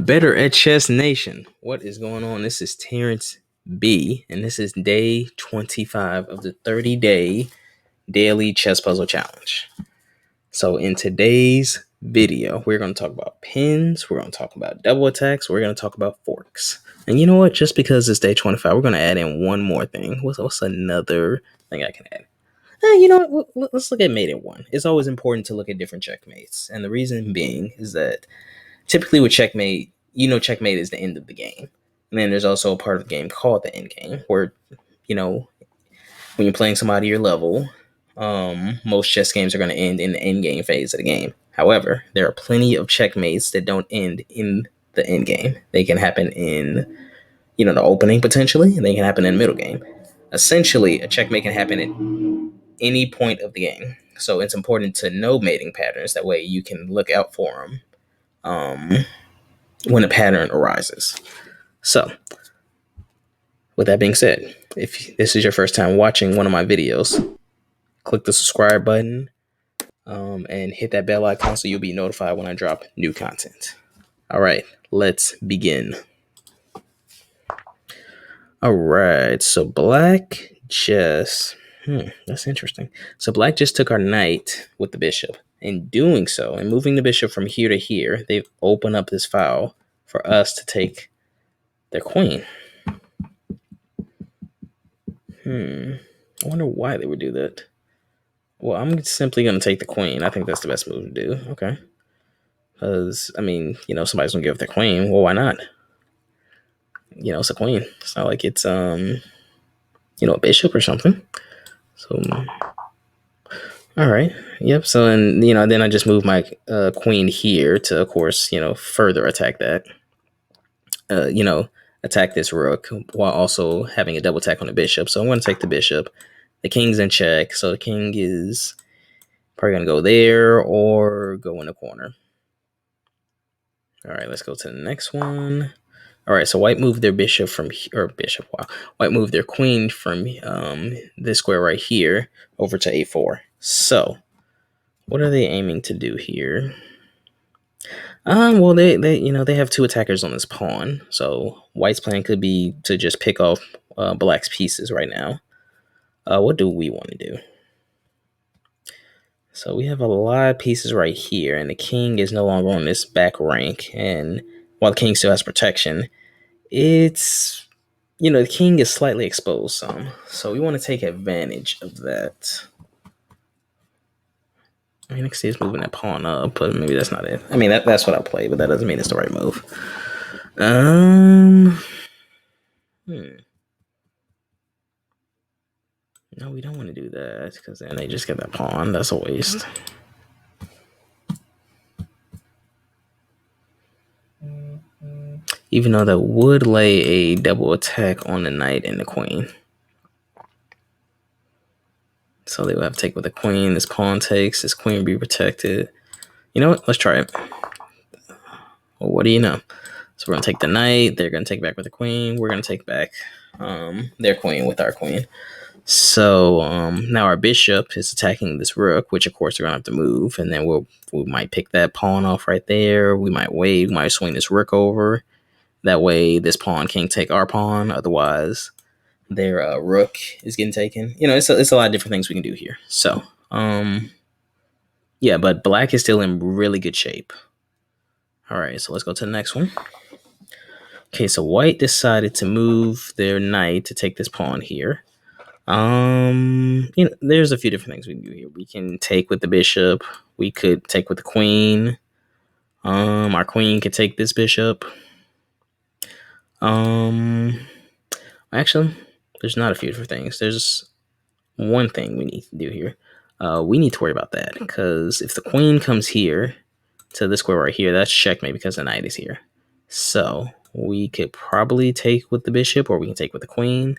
Better at Chess Nation. What is going on? This is Terrence B, and this is day 25 of the 30-day daily chess puzzle challenge. So in today's video, we're going to talk about pins, we're going to talk about double attacks, we're going to talk about forks. And you know what? Just because it's day 25, we're going to add in one more thing. What's another thing I can add? You know what? Let's look at mate at one. It's always important to look at different checkmates. And the reason being is that typically with checkmate, checkmate is the end of the game. And then there's also a part of the game called the end game where, when you're playing somebody your level, most chess games are going to end in the end game phase of the game. However, there are plenty of checkmates that don't end in the end game. They can happen in, the opening potentially, and they can happen in the middle game. Essentially, a checkmate can happen at any point of the game. So it's important to know mating patterns. That way you can look out for them when a pattern arises. So, with that being said, if this is your first time watching one of my videos, click the subscribe button and hit that bell icon so you'll be notified when I drop new content. All right, let's begin. All right, so black just... that's interesting. So black just took our knight with the bishop. In doing so, and moving the bishop from here to here, they've opened up this file for us to take their queen. I wonder why they would do that. Well, I'm simply going to take the queen. I think that's the best move to do. Okay. Because, somebody's going to give up their queen. Well, why not? It's a queen. It's not like it's, a bishop or something. So, all right. Yep. So, and, then I just move my queen here to, of course, further attack that. Attack this rook while also having a double attack on the bishop. So I'm going to take the bishop. The king's in check. So the king is probably going to go there or go in the corner. All right, let's go to the next one. All right, so white moved their bishop from here, White moved their queen from this square right here over to a4. So what are they aiming to do here? Well, they have two attackers on this pawn. So white's plan could be to just pick off black's pieces right now. What do we want to do? So we have a lot of pieces right here, and the king is no longer on this back rank. And while the king still has protection, it's, the king is slightly exposed some. So we want to take advantage of that. Next is moving that pawn up, but maybe that's not it. That's what I play, but that doesn't mean it's the right move. No, we don't want to do that because then they just get that pawn. That's a waste. Even though that would lay a double attack on the knight and the queen. So they would have to take with the queen. This pawn takes. This queen will be protected. You know what? Let's try it. Well, what do you know? So we're going to take the knight. They're going to take back with the queen. We're going to take back their queen with our queen. So now our bishop is attacking this rook, which of course we're going to have to move. And then we might pick that pawn off right there. We might wait. We might swing this rook over. That way this pawn can't take our pawn. Otherwise, their rook is getting taken. It's a lot of different things we can do here. So, yeah, but black is still in really good shape. All right, so let's go to the next one. Okay, so white decided to move their knight to take this pawn here. There's a few different things we can do here. We can take with the bishop. We could take with the queen. Our queen could take this bishop. Actually, there's not a few different things. There's one thing we need to do here. We need to worry about that because if the queen comes here to this square right here, that's checkmate because the knight is here. So we could probably take with the bishop or we can take with the queen.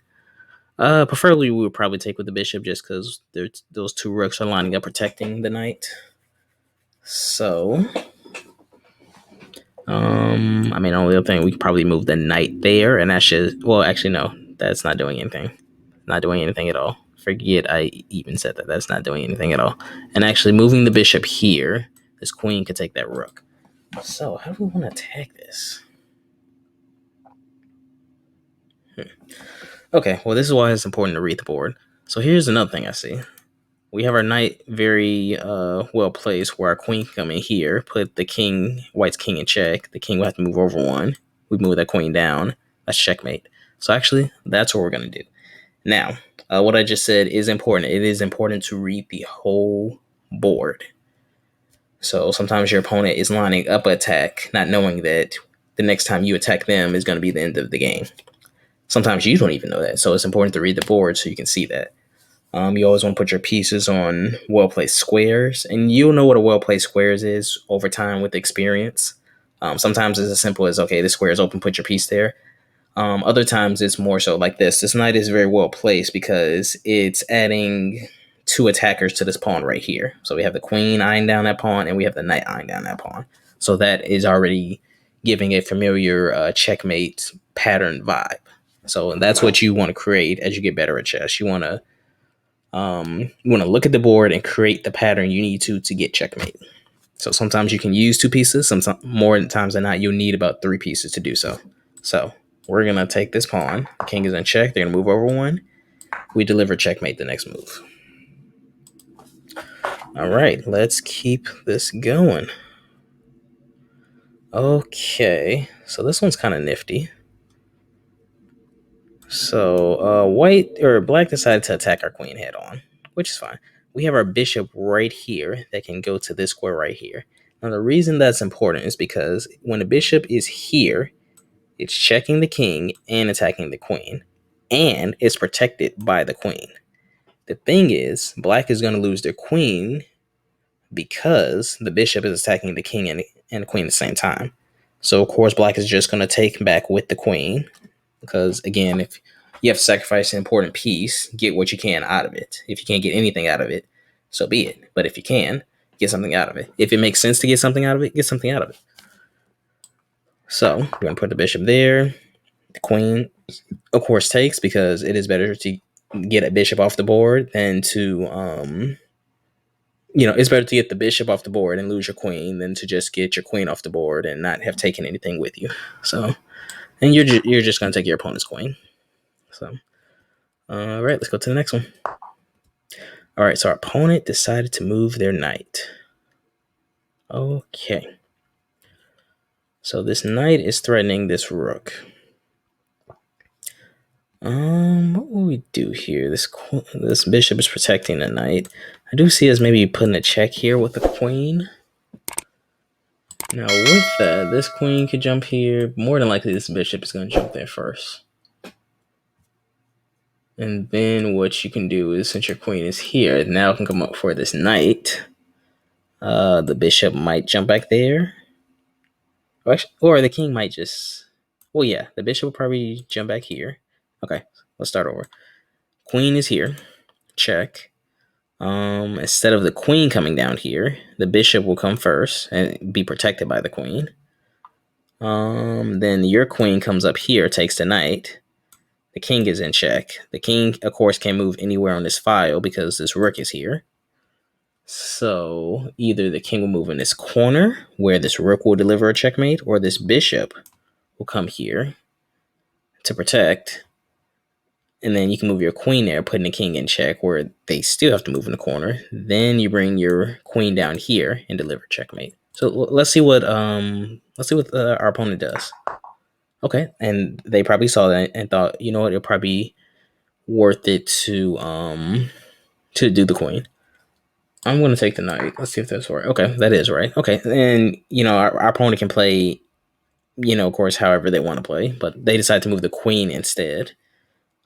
Preferably, we would probably take with the bishop just because those two rooks are lining up protecting the knight. So, the only other thing, we could probably move the knight there, and that should... Well, actually, no. That's not doing anything. Not doing anything at all. Forget I even said that. That's not doing anything at all. And actually, moving the bishop here, this queen could take that rook. So, how do we want to attack this? Okay, well, this is why it's important to read the board. So here's another thing I see. We have our knight very well placed where our queen can come in here, put the king, white's king in check. The king will have to move over one. We move that queen down. That's checkmate. So actually, that's what we're going to do. Now, what I just said is important. It is important to read the whole board. So sometimes your opponent is lining up an attack, not knowing that the next time you attack them is going to be the end of the game. Sometimes you don't even know that. So it's important to read the board so you can see that. You always want to put your pieces on well-placed squares, and you'll know what a well-placed squares is over time with experience. Sometimes it's as simple as, okay, this square is open, put your piece there. Other times it's more so like this. This knight is very well placed because it's adding two attackers to this pawn right here. So we have the queen eyeing down that pawn, and we have the knight eyeing down that pawn. So that is already giving a familiar checkmate pattern vibe. So that's what you want to create as you get better at chess. You want to look at the board and create the pattern you need to get checkmate. So sometimes you can use two pieces. Sometimes more times than not, you'll need about three pieces to do so. So we're gonna take this pawn. King is in check. They're gonna move over one. We deliver checkmate the next move. All right, let's keep this going. Okay, so this one's kind of nifty. So white or black decided to attack our queen head on, which is fine. We have our bishop right here that can go to this square right here. Now the reason that's important is because when the bishop is here, it's checking the king and attacking the queen, and it's protected by the queen. The thing is, black is going to lose their queen because the bishop is attacking the king and the queen at the same time. So of course black is just going to take back with the queen, because again, if you have to sacrifice an important piece, get what you can out of it. If you can't get anything out of it, so be it. But if you can, get something out of it. If it makes sense to get something out of it, get something out of it. So we're going to put the bishop there. The queen, of course, takes, because it is better to get a bishop off the board than to, it's better to get the bishop off the board and lose your queen than to just get your queen off the board and not have taken anything with you. So, and you're just going to take your opponent's queen. So, all right, let's go to the next one. All right, so our opponent decided to move their knight. Okay. So this knight is threatening this rook. What will we do here? This bishop is protecting the knight. I do see us maybe putting a check here with the queen. Now with that, this queen could jump here. More than likely, this bishop is going to jump there first. And then what you can do is, since your queen is here, now can come up for this knight. The bishop might jump back there. Or the king might just... Well, yeah, the bishop will probably jump back here. Okay, let's start over. Queen is here. Check. Instead of the queen coming down here, the bishop will come first and be protected by the queen. Then your queen comes up here, takes the knight. The king is in check. The king, of course, can't move anywhere on this file because this rook is here. So either the king will move in this corner where this rook will deliver a checkmate, or this bishop will come here to protect. And then you can move your queen there, putting the king in check where they still have to move in the corner. Then you bring your queen down here and deliver checkmate. So let's see what our opponent does. Okay, and they probably saw that and thought, you know what, it'll probably be worth it to do the queen. I'm going to take the knight. Let's see if that's right. Okay, that is right. Okay, and our opponent can play, of course, however they want to play, but they decide to move the queen instead.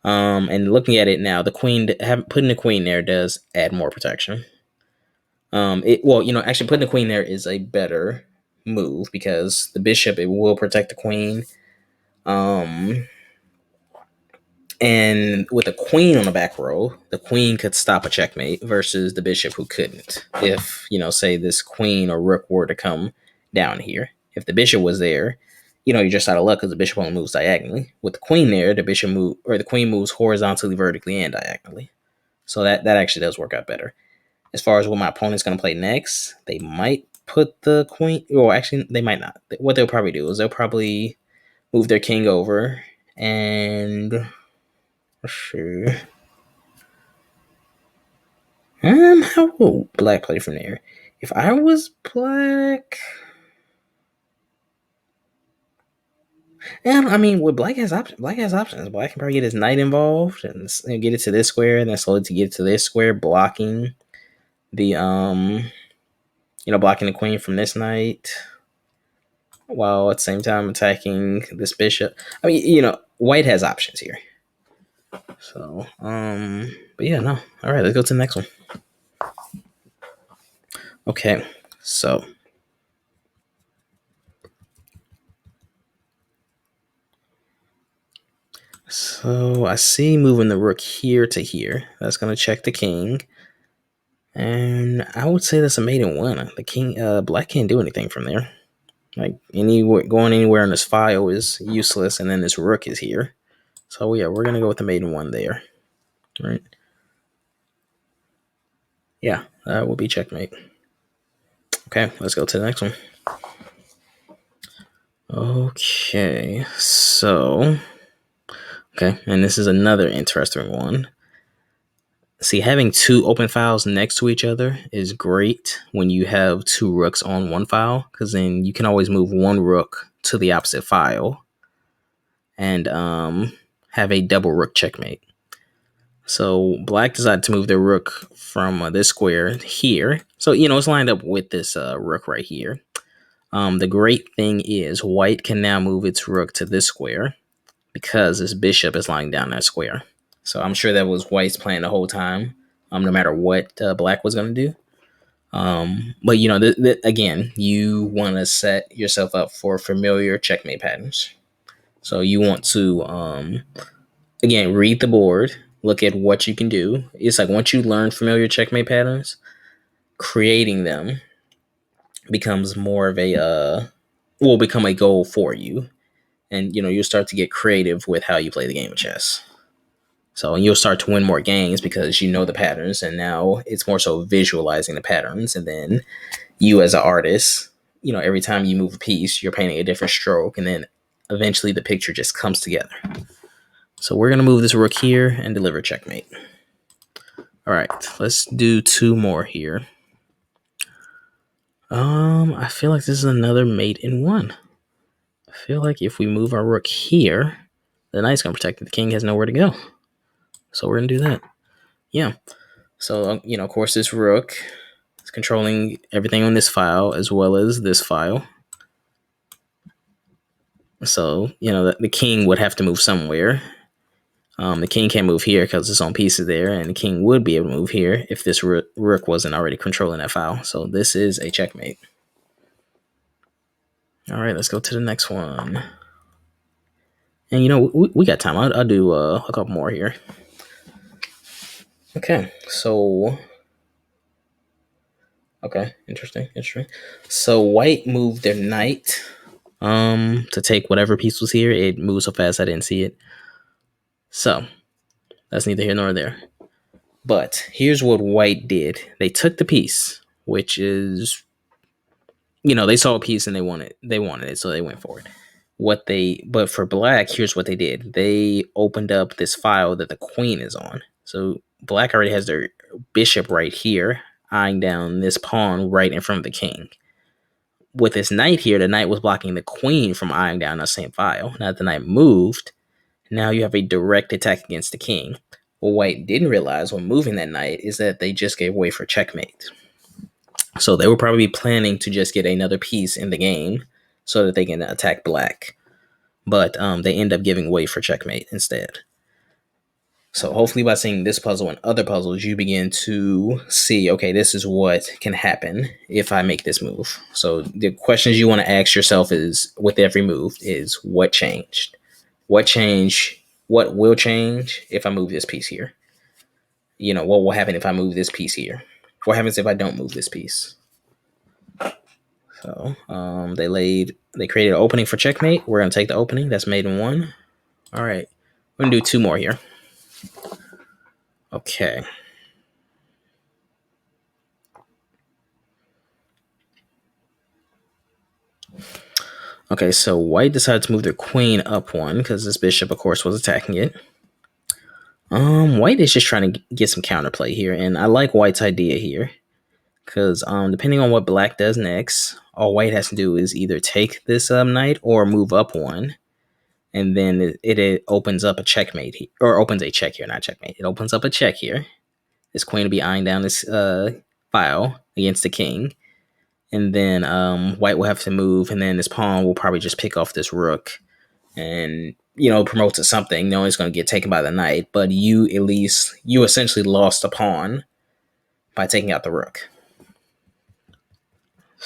And looking at it now, putting the queen there does add more protection. Actually putting the queen there is a better move because the bishop, it will protect the queen. And with a queen on the back row, the queen could stop a checkmate versus the bishop who couldn't. If, say this queen or rook were to come down here. If the bishop was there, you're just out of luck because the bishop only moves diagonally. With the queen there, the queen moves horizontally, vertically, and diagonally. So that actually does work out better. As far as what my opponent's going to play next, they might put the queen, or actually they might not. What they'll probably do is they'll probably move their king over And let's see. How will black play from there? If I was black, and I mean, what black has options. Black has options. Black can probably get his knight involved and get it to this square, and then slowly to get it to this square, blocking the blocking the queen from this knight, while at the same time attacking this bishop. I mean, white has options here. So, but yeah, no. All right, let's go to the next one. Okay, so I see moving the rook here to here. That's gonna check the king, and I would say that's a mate in one. The king, black can't do anything from there. Like going anywhere in this file is useless, and then this rook is here. So yeah, we're gonna go with the mate in one there. Right? Yeah, that will be checkmate. Okay, let's go to the next one. Okay, so and this is another interesting one. See, having two open files next to each other is great when you have two rooks on one file, because then you can always move one rook to the opposite file and have a double rook checkmate. So black decided to move their rook from this square here. So, it's lined up with this rook right here. The great thing is white can now move its rook to this square because this bishop is lying down that square. So I'm sure that was white's plan the whole time, no matter what black was going to do. But, again, you want to set yourself up for familiar checkmate patterns. So you want to, again, read the board, look at what you can do. It's like once you learn familiar checkmate patterns, creating them becomes more of will become a goal for you. And, you'll start to get creative with how you play the game of chess. So you'll start to win more games because you know the patterns, and now it's more so visualizing the patterns. And then you as an artist, every time you move a piece, you're painting a different stroke, and then eventually the picture just comes together. So we're going to move this rook here and deliver checkmate. All right, let's do two more here. I feel like this is another mate in one. I feel like if we move our rook here, the knight's going to protect it. The king has nowhere to go. So we're going to do that. Yeah. So, of course, this rook is controlling everything on this file as well as this file. So, the king would have to move somewhere. The king can't move here because its own piece is there, and the king would be able to move here if this rook wasn't already controlling that file. So this is a checkmate. All right, let's go to the next one. And, we got time. I'll do a couple more here. Okay, so... Okay, interesting. So white moved their knight to take whatever piece was here. It moved so fast I didn't see it. So that's neither here nor there. But here's what white did. They took the piece, which is, they saw a piece and they wanted it, so they went for it. But for black, here's what they did. They opened up this file that the queen is on. So black already has their bishop right here, eyeing down this pawn right in front of the king. With this knight here, the knight was blocking the queen from eyeing down the same file. Now that the knight moved, now you have a direct attack against the king. What white didn't realize when moving that knight is that they just gave way for checkmate. So they were probably planning to just get another piece in the game so that they can attack black. But they end up giving way for checkmate instead. So hopefully by seeing this puzzle and other puzzles, you begin to see, okay, this is what can happen if I make this move. So the questions you want to ask yourself is, with every move, is what changed? What will change if I move this piece here? What will happen if I move this piece here? What happens if I don't move this piece? So they created an opening for checkmate. We're going to take the opening. That's made in one. All right. We're going to do two more here. Okay. Okay, so white decided to move their queen up one because this bishop, of course, was attacking it. White is just trying to get some counterplay here, and I like white's idea here because depending on what black does next, all white has to do is either take this knight or move up one, and then it opens up a checkmate here, or opens a check here, not checkmate. It opens up a check here. This queen will be eyeing down this file against the king, and then white will have to move, and then this pawn will probably just pick off this rook, and promote to something. No one's going to get taken by the knight, but you essentially lost a pawn by taking out the rook.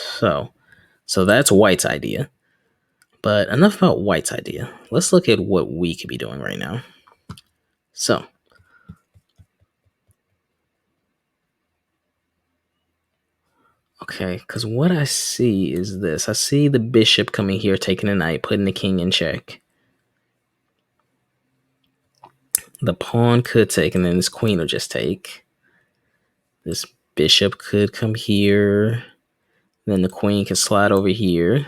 So that's white's idea. But enough about white's idea. Let's look at what we could be doing right now. So okay, because what I see is this. I see the bishop coming here, taking the knight, putting the king in check. The pawn could take, and then this queen will just take. This bishop could come here. Then the queen can slide over here.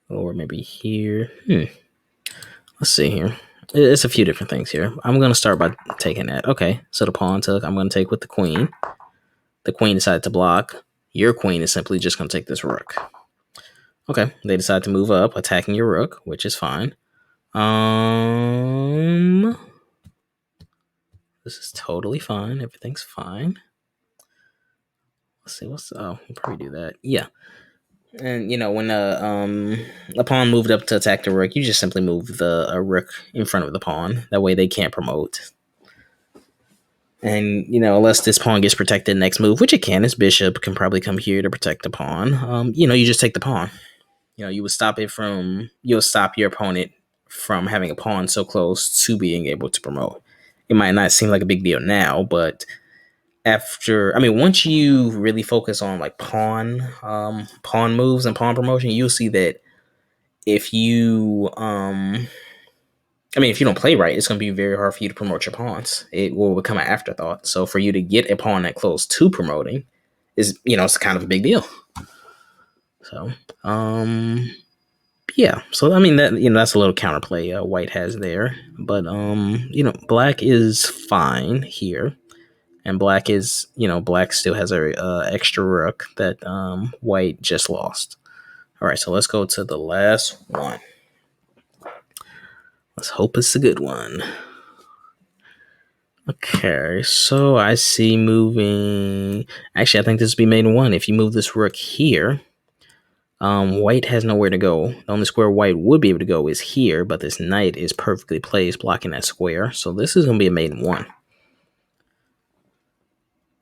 Or maybe here. Let's see here. It's a few different things here. I'm going to start by taking that. Okay, so the pawn took. I'm going to take with the queen. The queen decided to block. Your queen is simply just going to take this rook. Okay, they decide to move up, attacking your rook, which is fine. This is totally fine. Everything's fine. Let's see. We'll probably do that. Yeah. And when a pawn moved up to attack the rook, you just simply move the rook in front of the pawn. That way they can't promote. And unless this pawn gets protected next move, which it can, this bishop can probably come here to protect the pawn. You just take the pawn. You would stop you'll stop your opponent from having a pawn so close to being able to promote. It might not seem like a big deal now, but once you really focus on like pawn moves and pawn promotion, you'll see that if you if you don't play right, it's going to be very hard for you to promote your pawns. It will become an afterthought. So for you to get a pawn that close to promoting is, it's kind of a big deal. So, yeah. So, that, that's a little counterplay white has there. But, black is fine here. And black still has a extra rook that white just lost. All right, so let's go to the last one. Let's hope it's a good one. Okay, so I see moving. Actually, I think this will be made in one. If you move this rook here, white has nowhere to go. The only square white would be able to go is here, but this knight is perfectly placed, blocking that square. So this is going to be a made in one.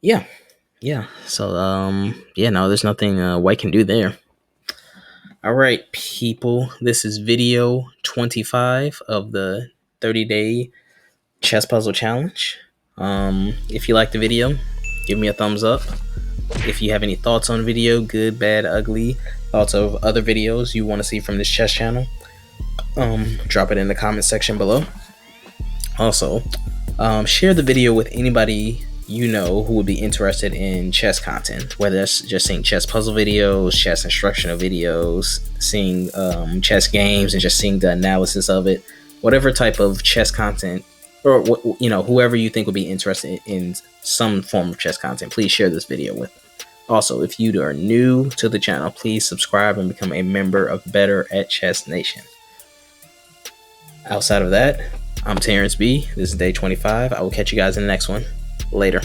Yeah. So, there's nothing white can do there. All right, people. This is video 25 of the 30-day chess puzzle challenge. If you like the video, give me a thumbs up. If you have any thoughts on the video, good, bad, ugly, thoughts of other videos you want to see from this chess channel, drop it in the comment section below. Also, share the video with anybody who would be interested in chess content, whether that's just seeing chess puzzle videos, chess instructional videos, seeing chess games, and just seeing the analysis of it. Whatever type of chess content, or whoever you think would be interested in some form of chess content, please share this video with them. Also, if you are new to the channel, please subscribe and become a member of Better at Chess Nation. Outside of that, I'm Terrence B. This is day 25. I will catch you guys in the next one. Later.